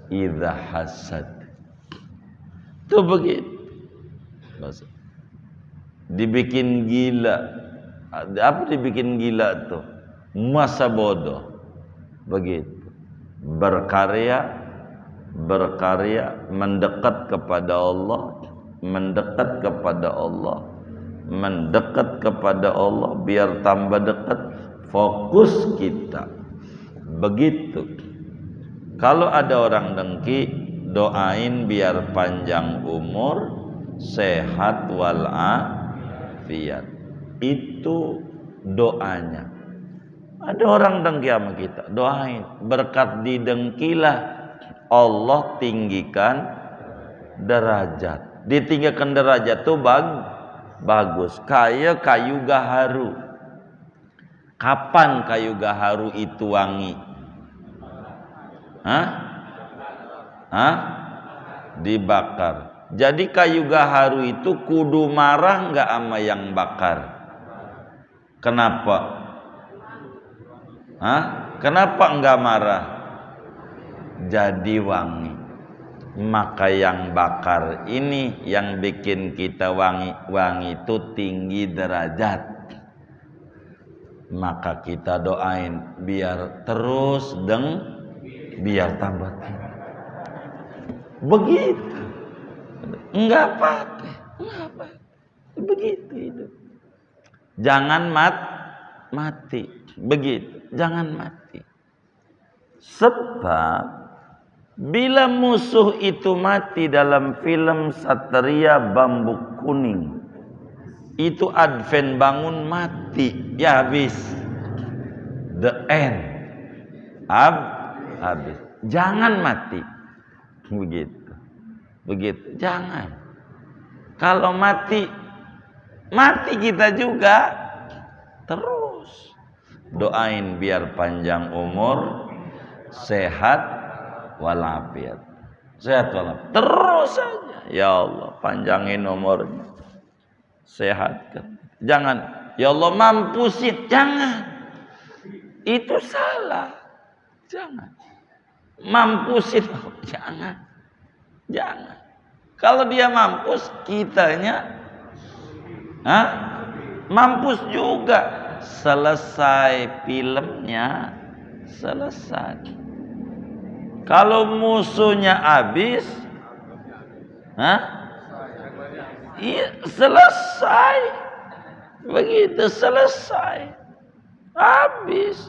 idza hasad. Itu begitu. Dibikin gila. Apa dibikin gila tuh? Masa bodoh. Begitu. Berkarya, mendekat kepada Allah, mendekat kepada Allah biar tambah dekat, fokus kita. Begitu. Kalau ada orang dengki, doain biar panjang umur, sehat walafiat. Itu doanya. Ada orang dengki sama kita, doain berkat didengkilah Allah tinggikan derajat. Ditinggikan derajat tuh bagus. Kayak kayu gaharu. Kapan kayu gaharu itu wangi? Dibakar. Jadi kayu gaharu itu kudu marah nggak sama yang bakar? Kenapa? Kenapa nggak marah? Jadi wangi. Maka yang bakar ini yang bikin kita wangi itu tinggi derajat. Maka kita doain biar terus biar tambah tinggi. Begitu. Enggak apa-apa. Begitu hidup. Jangan mati. Begitu. Jangan mati. Sebab bila musuh itu mati dalam film Satria Bambu Kuning, itu Advent bangun mati, ya habis. The end. Habis. Jangan mati. Begitu. Jangan. Kalau mati kita juga. Terus doain biar panjang umur, sehat walafiat. Terus saja. Ya Allah, panjangin umurnya, sehatkan. Jangan, ya Allah mampusin. Jangan. Itu salah. Jangan. Mampusin. Jangan. Kalau dia mampus, kitanya mampus juga. Selesai filmnya, selesai. Kalau musuhnya habis, iya, selesai. Begitu, selesai. Habis.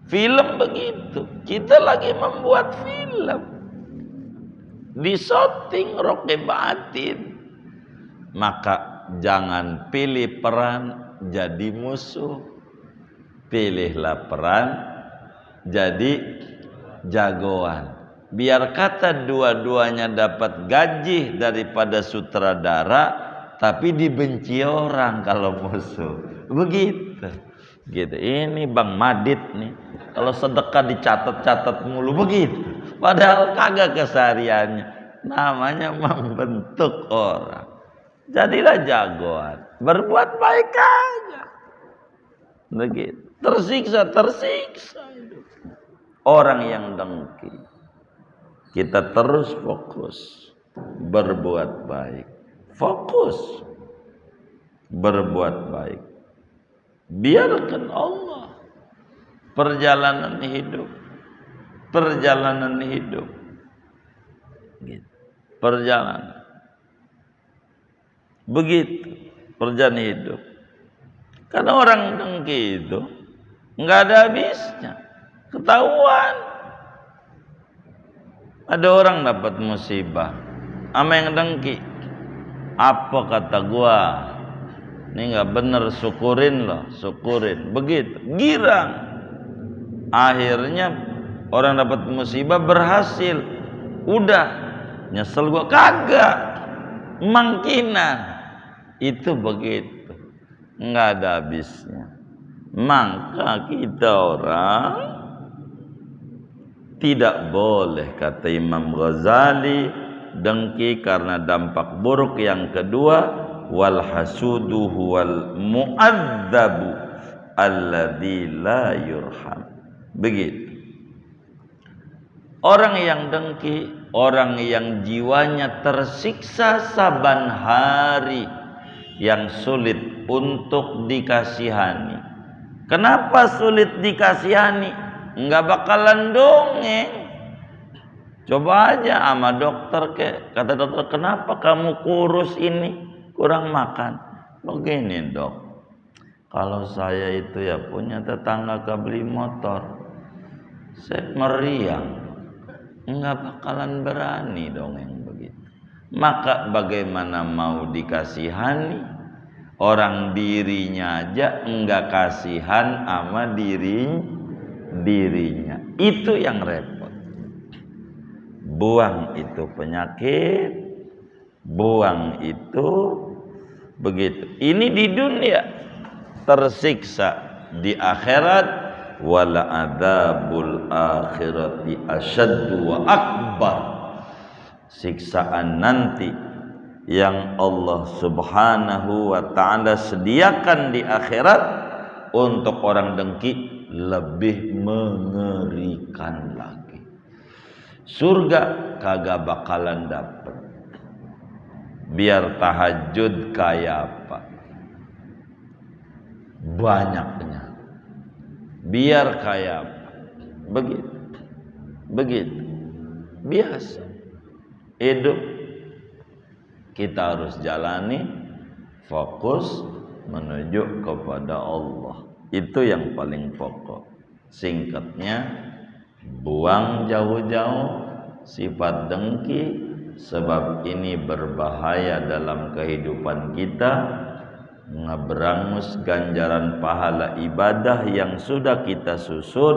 Film begitu. Kita lagi membuat film. Di syuting Roke Batin. Maka jangan pilih peran jadi musuh. Pilihlah peran jadi jagoan. biar kata dua-duanya dapat gaji daripada sutradara, tapi dibenci orang kalau musuh. Begitu. Gitu. Ini Bang Madit nih, kalau sedekah dicatat-catat mulu begitu. Padahal kagak kesehariannya. Namanya membentuk orang. Jadilah jagoan, berbuat baik aja. Begitu. Tersiksa. Orang yang dengki. Kita terus fokus berbuat baik. Fokus berbuat baik. Biarkan Allah perjalanan hidup. Gitu. Perjalanan. Begitu perjalanan hidup. Karena orang dengki itu nggak ada habisnya. Ketahuan. Ada orang dapat musibah, ama yang dengki. Apa kata gua? Ini nggak bener, syukurin loh, syukurin. Begitu, girang. Akhirnya orang dapat musibah berhasil. Udah, nyesel gua kagak. Mangkinan. Itu begitu. Nggak ada habisnya. Maka kita orang tidak boleh, kata Imam Ghazali, dengki karena dampak buruk yang kedua, wal hasudu huwal mu'adzabu alladzi la yurham. Begitu. Orang yang dengki, orang yang jiwanya tersiksa saban hari, yang sulit untuk dikasihani. Kenapa sulit dikasihani? Enggak bakalan dongeng. Coba aja sama dokter, kata dokter, kenapa kamu kurus ini, kurang makan? Begini dok, kalau saya itu ya punya tetangga kebeli motor, saya meriang, enggak bakalan berani dongeng begitu. Maka bagaimana mau dikasihani? Orang dirinya aja enggak kasihan sama dirinya. Itu yang repot. Buang itu penyakit, buang itu begitu. Ini di dunia, tersiksa di akhirat. Wala adzabul akhirati asyaddu wa akbar. Siksaan nanti yang Allah Subhanahu wa ta'ala sediakan di akhirat untuk orang dengki lebih mengerikan lagi. Surga kagak bakalan dapet. Biar tahajud kayak apa banyaknya, biar kayak apa, begitu biasa hidup. Kita harus jalani, fokus menuju kepada Allah. Itu yang paling pokok. Singkatnya, buang jauh-jauh sifat dengki, sebab ini berbahaya dalam kehidupan kita, ngeberangus ganjaran pahala ibadah yang sudah kita susut,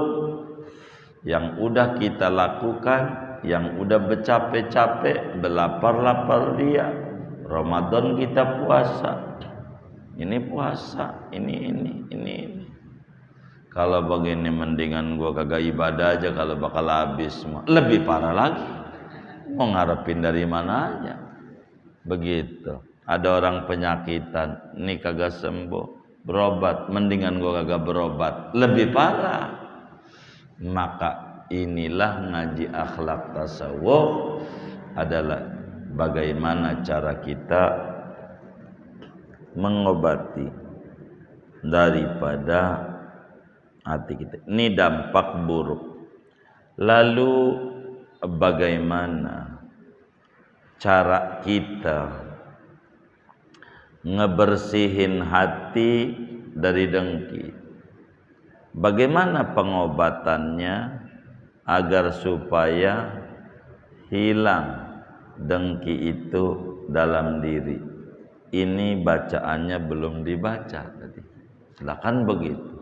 yang udah kita lakukan, yang udah bercapek-capek, berlapar-lapar dia. Ramadan kita puasa, ini puasa, ini. Kalau begini mendingan gua kagak ibadah aja, kalau bakal habis lebih parah lagi. Mau ngarepin dari mana aja. Begitu. Ada orang penyakitan, ini kagak sembuh, berobat, mendingan gua kagak berobat, lebih parah. Maka inilah ngaji akhlak tasawuf, adalah bagaimana cara kita mengobati daripada hati kita. Ini dampak buruk. Lalu bagaimana cara kita ngebersihin hati dari dengki? Bagaimana pengobatannya agar supaya hilang dengki itu dalam diri? Ini bacaannya belum dibaca tadi. Silakan begitu.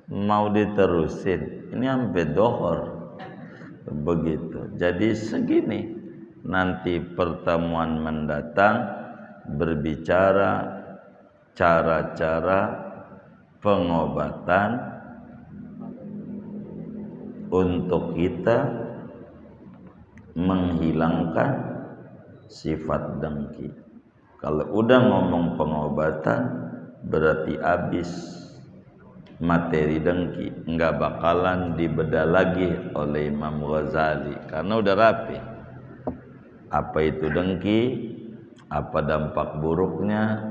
Mau diterusin? Ini sampai dohor. Begitu. Jadi segini nanti pertemuan mendatang berbicara cara-cara pengobatan untuk kita menghilangkan sifat dengki. Kalau udah ngomong pengobatan berarti habis materi dengki, nggak bakalan dibedah lagi oleh Imam Ghazali karena udah rapi. Apa itu dengki? Apa dampak buruknya?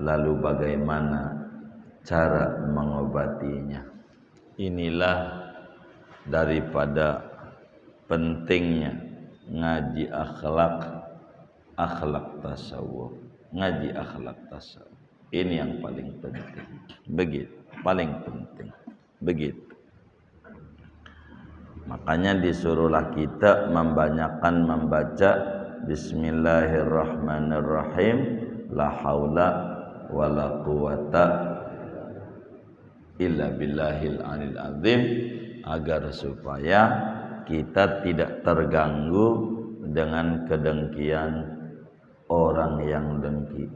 Lalu bagaimana cara mengobatinya? Inilah daripada pentingnya ngaji akhlak tasawuf. Ngaji akhlak tasawuf. Ini yang paling penting. Begitu, paling penting. Begitu. Makanya disuruhlah kita membanyakkan membaca Bismillahirrahmanirrahim, la haula wala quwata illa billahil alil azim, agar supaya kita tidak terganggu dengan kedengkian orang yang dengki.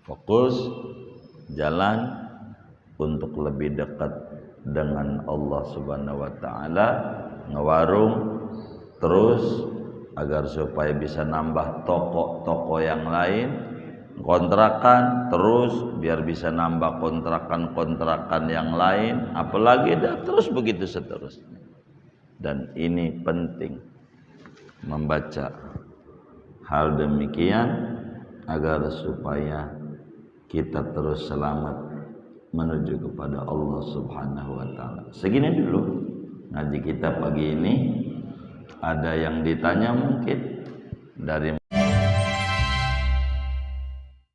Fokus jalan untuk lebih dekat dengan Allah Subhanahu wa taala, ngewarung terus agar supaya bisa nambah toko-toko yang lain, kontrakan terus biar bisa nambah kontrakan-kontrakan yang lain, apalagi dah terus begitu seterusnya. Dan ini penting membaca hal demikian agar supaya kita terus selamat menuju kepada Allah Subhanahu wa taala. Segini dulu ngaji kita pagi ini. Ada yang ditanya mungkin dari